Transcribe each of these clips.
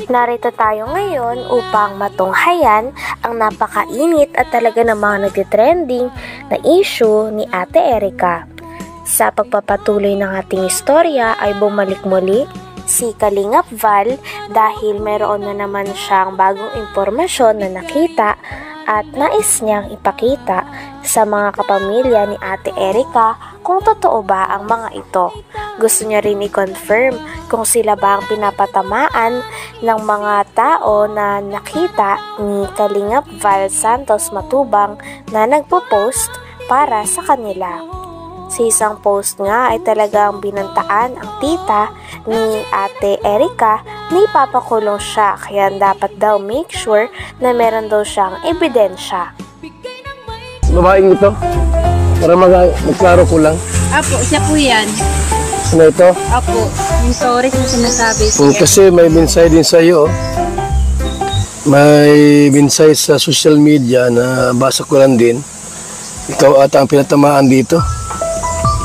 Narito tayo ngayon upang matunghayan ang napakainit at talaga namang nagtitrending na issue ni Ate Erica. Sa pagpapatuloy ng ating istorya ay bumalik muli si Kalingap Val dahil mayroon na naman siyang bagong impormasyon na nakita at nais niyang ipakita sa mga kapamilya ni Ate Erica kung totoo ba ang mga ito. Gusto niya rin i-confirm kung sila ba ang pinapatamaan ng mga tao na nakita ni Kalingap Val Santos Matubang na nagpo-post para sa kanila. Sa isang post nga ay talagang binantaan ang tita ni Ate Erica na ipapakulong siya, kaya dapat daw make sure na meron daw siyang ebidensya. Babaeng ito? Para magklaro ko lang. Apo, siya po yan. Ano ito? Apo, yung stories na sinasabi. Kasi may minsay din sa iyo. May minsay sa social media na basa ko lang din. Ikaw ata ang pinatamaan dito.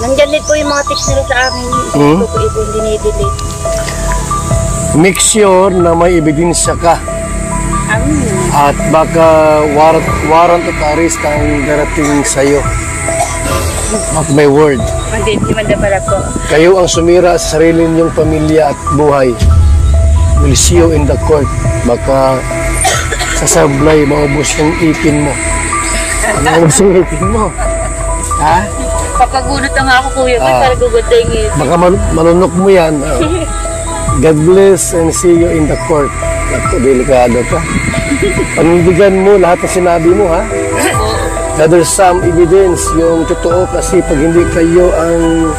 Nandyan din po yung mga text nila sa akin. Ito po ito yung dinidelete. Make sure na may ebidensya ka. At baka warrant of arrest ang darating sa iyo. At may word. Hindi pala po. Kayo ang sumira sa sarili niyong pamilya at buhay. Will see you in the court. Baka sasablay, maubos yung ipin mo. Maubos yung ipin mo. Ha? Papagunot na nga ako, kuya. Para gugutingin. Baka manunok mo yan. God bless and see you in the court. Naku, delikado ka. Panindigan mo lahat ng sinabi mo, ha? Gather some evidence, yung totoo, kasi pag hindi kayo ang...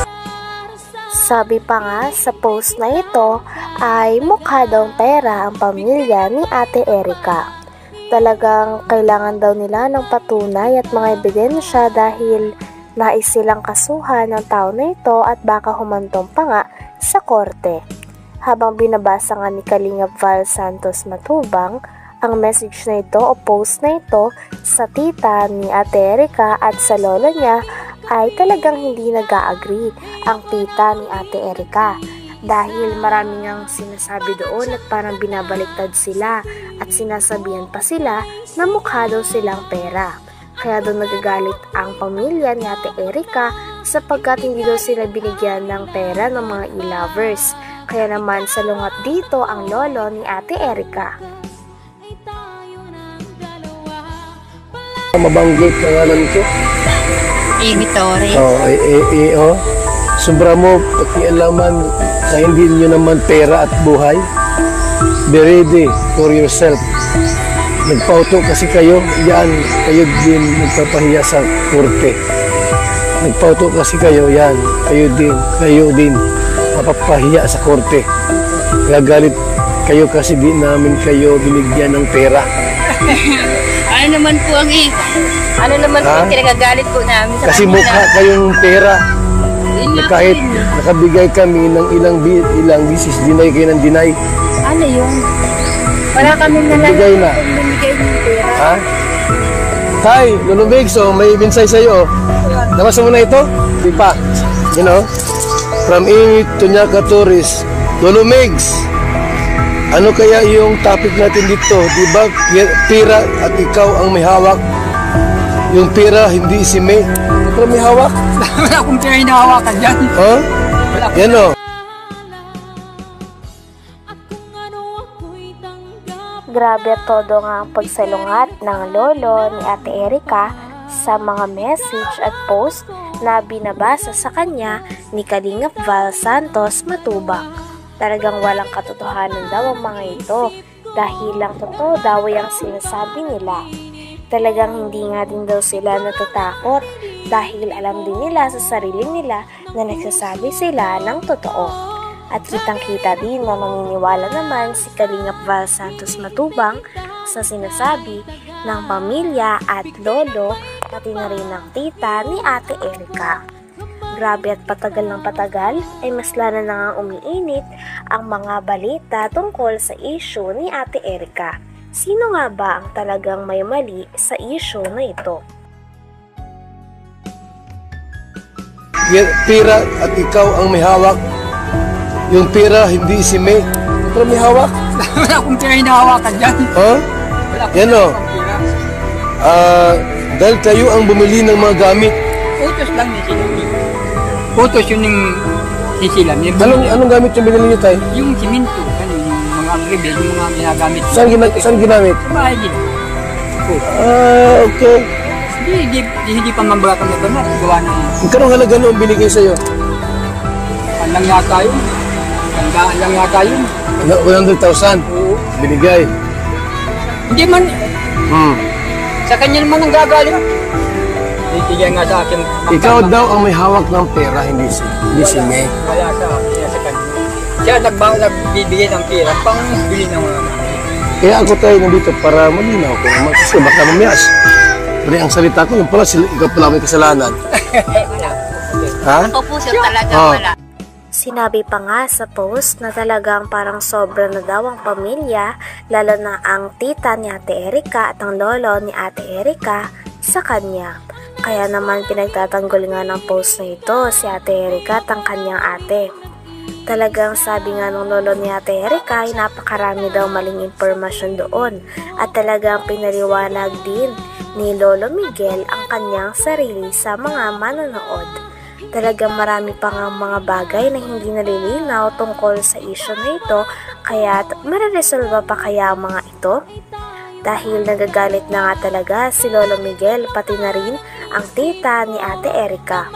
Sabi pa nga sa post na ito ay mukha daw pera ang pamilya ni Ate Erica. Talagang kailangan daw nila ng patunay at mga ebidensya dahil nais silang kasuhan ng tao na ito at baka humantong pa nga sa korte. Habang binabasa nga ni Kalingap Val Santos Matubang ang message na ito o post na ito sa tita ni Ate Erica at sa lola niya, ay talagang hindi nag-a-agree ang tita ni Ate Erica dahil maraming ang sinasabi doon at parang binabaliktad sila at sinasabihan pa sila na mukha daw silang pera. Kaya doon nagagalit ang pamilya ni Ate Erica sapagkat hindi daw sila binigyan ng pera ng mga e-lovers. Kaya naman salungat dito ang lolo ni Ate Erica. Mabanggit ng alam ko. Amy Torres. Sobra mo pakialaman na hindi nyo naman pera at buhay. Be ready for yourself. Nagpauto kasi kayo, yan, kayo din nagpapahiya sa korte. Nagpauto kasi kayo, yan, kayo din mapapahiya sa korte. Gagalit kayo kasi di namin kayo binigyan ng pera. Ano naman po ang kinagagalit po namin sa kasi mukha kayong pera. Kahit nakabigay kami ng ilang bisis, dinay kayo ng dinay. Ano yun? Wala kami bigay na. Bumigay ng pera. Ha? Tay, Lulubig, so may minsay sa'yo. Nabasa mo na ito? Di pa. You know? From Amy Tunyaka Torres, Lulumigs, ano kaya yung topic natin dito? Diba, pira at ikaw ang may hawak? Yung pira, hindi si May. Pero may hawak? Wala akong pira hinahawakan dyan. Huh? Yan o. Grabe todo nga ang pagsalungat ng lolo ni Ate Erica sa mga message at post na binabasa sa kanya ni Kalingap Val Santos Matubang. Talagang walang katotohanan daw ang mga ito dahil lang totoo daw ang sinasabi nila. Talagang hindi nga din daw sila natatakot dahil alam din nila sa sarili nila na nagsasabi sila ng totoo. At kitang-kita din na maniniwala naman si Kalingap Val Santos Matubang sa sinasabi ng pamilya at lolo pati na rin ng tita ni Ate Erica. Grabe at patagal ng patagal ay mas lalo na nga umiinit ang mga balita tungkol sa issue ni Ate Erica. Sino nga ba ang talagang may mali sa issue na ito? Pira at ikaw ang may hawak. Yung pira, hindi si May. Pero may hawak. Wala akong pera hinahawakan dyan. Ha? Wala akong Yan o. pera. Dahil kayo ang bumili ng mga gamit. Utos lang ni sila. Utos yun yung sisilam. Anong gamit yung binili niyo, tay? Yung siminto, ano, yung mga rebel, yung mga ginagamit. Saan ginamit? Sa bahay din. Okay. Hindi pa mambaga kami ba na gawa ng Magkano halaga noong binigay sa'yo? lang yata yun. Tandaan lang yata yun. 100,000 Oo. binigay. Hindi man, Hmm. sa kanya naman ang gagaling. Bibigyan nga sa akin. Ikaw daw ang may hawak ng pera, hindi si May. Wala sa kanya. Siya nagbibigay ng pera pang bili ng mga Kaya ako tayo nandito para malinaw ko naman kasi baka mamiyas. Pero ang salita ko, yung pala, ikaw pala may kasalanan. Wala. Ha? Ako po sir talaga Oh. wala. Sinabi pa nga sa post na talagang parang sobra na daw ang pamilya, lalo na ang tita ni Ate Erika at ang lolo ni Ate Erika sa kanya. Kaya naman pinagtatanggol nga ng post na ito si Ate Erika at ang kanyang ate. Talagang sabi nga ng lolo ni Ate Erika ay napakarami daw maling impormasyon doon at talagang pinaliwanag din ni Lolo Miguel ang kanyang sarili sa mga manonood. Talagang marami pa nga mga bagay na hindi nalilinaw tungkol sa issue na ito, kaya mareresolba pa kaya ang mga ito? Dahil nagagalit na nga talaga si Lolo Miguel pati na rin ang tita ni Ate Erika.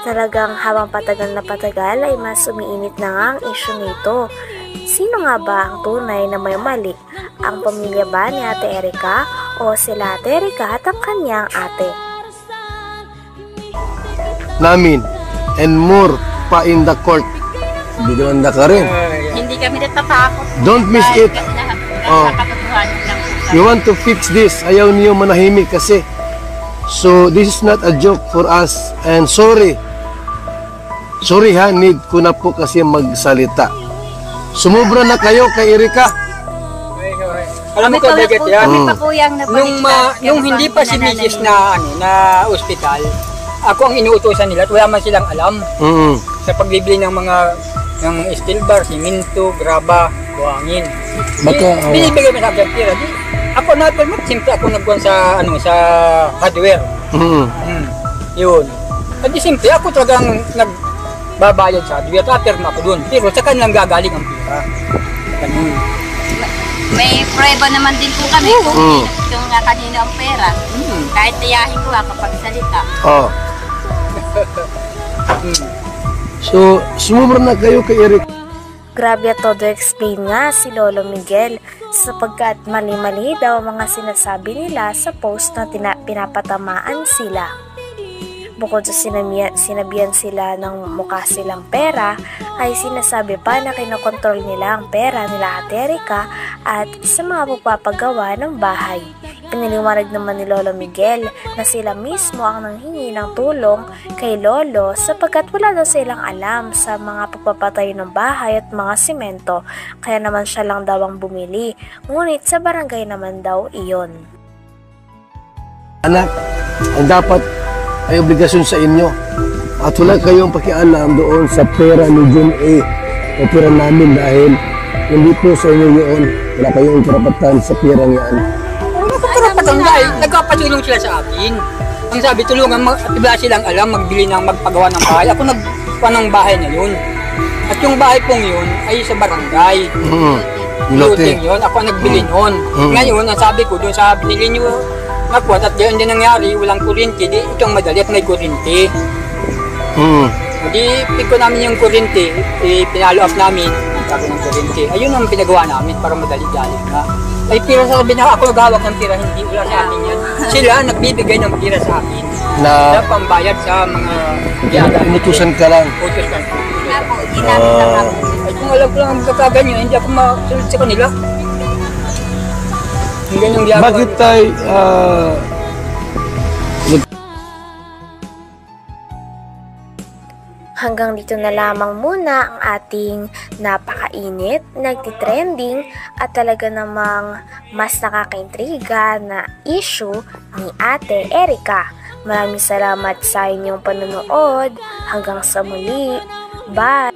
Talagang habang patagal na patagal ay mas umiinit na nga ang issue nito. Sino nga ba ang tunay na may mali? Ang pamilya ba ni Ate Erika o sila Ate Erika at ang kanyang ate? Namin and more pa in the court. Hindi naman ka rin. Hindi kami natatakot. Don't miss it. Oh. Nakakatuhanan lang po. You want to fix this. Ayaw niyo manahimik kasi. So, this is not a joke for us. And sorry. Sorry ha, need ko na po kasi magsalita. Sumubra na kayo kay Erika. Alam mo ko, Beget, yan. Kami pa po yung Nung hindi pa si Mrs. na ospital, ako ang inuutosan nila at wala man silang alam Mm. sa pagbibili ng mga ng steel bar, siminto, graba, buhangin. Baka, Binibigay mo sa akin pera. Di, ako na permit, simple ako nagkuhan sa hardware. Mm. Yun. At di simple, ako talagang nagbabayad sa hardware. Taperma ako dun. Pero sa kanilang gagaling ang pera. Ganun. May prueba naman din po kami kung Mm. yung nga kanina ang pera. Kahit tiyahin ko kapag salita. Oh. So, sumubra na kayo kay Erika. Grabe at todo explain nga si Lolo Miguel sapagkat mali-mali daw ang mga sinasabi nila sa post na pinapatamaan sila. Bukod sa sinabihan sila ng mukha silang pera, ay sinasabi pa na kinokontrol nila ang pera nila Ate Erika at sa mga pagpapagawa ng bahay. Piniliwanag naman ni Lolo Miguel na sila mismo ang nanghingi ng tulong kay Lolo sapagkat wala daw silang alam sa mga pagpapatayo ng bahay at mga simento, kaya naman siya lang daw ang bumili, ngunit sa barangay naman daw iyon. Anak, ang dapat ay obligasyon sa inyo. At wala kayong pakialam doon sa pera ni John A. o pera namin dahil hindi po sa inyo yun. Wala kayong karapatan sa pera niyan. Wala ko karapatan dahil nagpapatulong sila sa akin. Ang sabi, tulungan, wala silang alam, magbili ng magpagawa ng bahay. Ako nagpawa ng bahay na yun. At yung bahay pong yun ay sa barangay. Looting yun, ako ang nagbili nun. Ngayon, ang sabi ko doon sa binili nyo, nakuha at diyan din nangyari, walang kuryente, di itong madali at may kuryente. Di piko namin yung kuryente, pinalo up namin, sabi ng kuryente. Ayun ang pinagawa namin para madali-dali na. Ay pira sa sabi na ako naghawak ng pira, hindi wala sa akin yan. Sila nagbibigay ng pira sa akin na pambayad sa mga biyada. Inutusan ka lang. Utos lang. Nga po, ginamit lang ako. Ay kung alam ko lang ang kakaganyo, hindi ako masunod sa kanila. Bakit tayo Hanggang dito na lamang muna ang ating napakainit, nagtitrending at talaga namang mas nakakaintriga na issue ni Ate Erika. Maraming salamat sa inyong panonood. Hanggang sa muli. Bye!